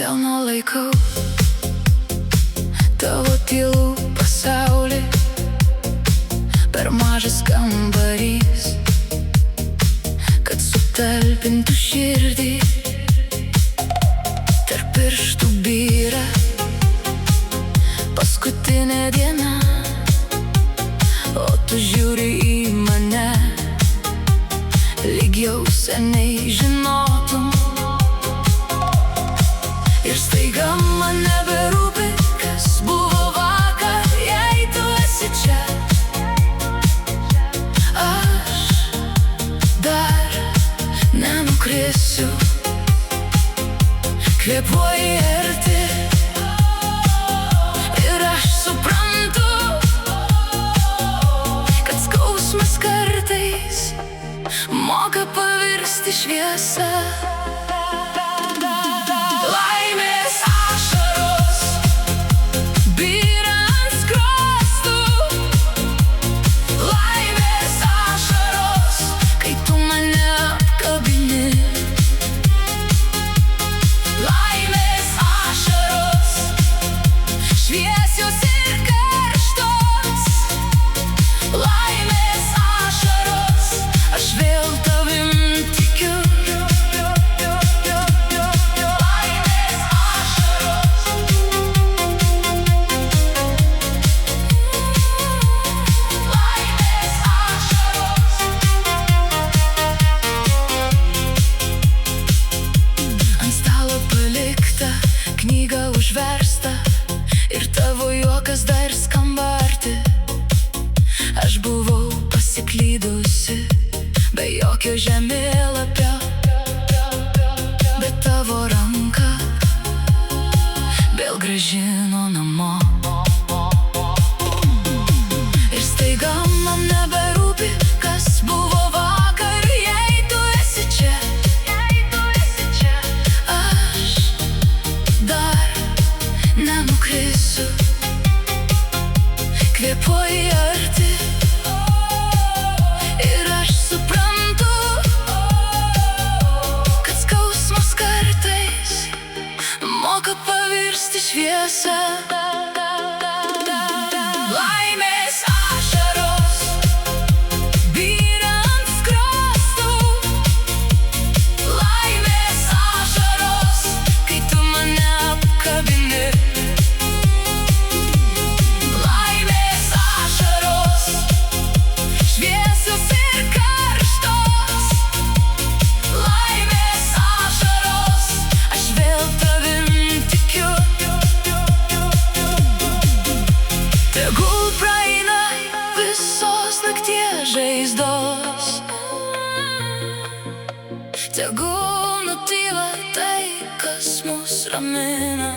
delno laikau tavo tylų pasaulį. Per mažas kambarys, kad sutalpintų širdį. Tarp pirštų byra paskutinė diena, o tu žiūri į mane, lyg jau seniai žinotum. Ir staiga man neberūpi, kas buvo vakar, jei tu esi čia. Aš dar nenukrisiu, kvėpuoji arti, ir aš suprantu, kad skausmas kartais moka pavirsti šviesa. Laimės ašaros byra ant skruostų, laimės ašaros, kai tu mane apkabini. Laimės ašaros, šviesios ir karštos, laimės ašaros, aš vėl tavim tikiu. Knyga užversta ir tavo juokas dar skamba arti. Aš buvau pasiklydusi, be jokio žemėlapio, bet tavo ranka vėl grąžino namo. Ir staiga man neberūpi, kas buvo vakar, jei tu esi čia. Nenukrisiu, kvėpuoji arti, ir aš suprantu, kad skausmas kartais moka pavirsti šviesa. Laimės ašaros byra ant skruostų, laimės ašaros, kai tu mane apkabini. Tegul praeina visos nakties žaizdos, tegul nutyla tai, kas mus ramina.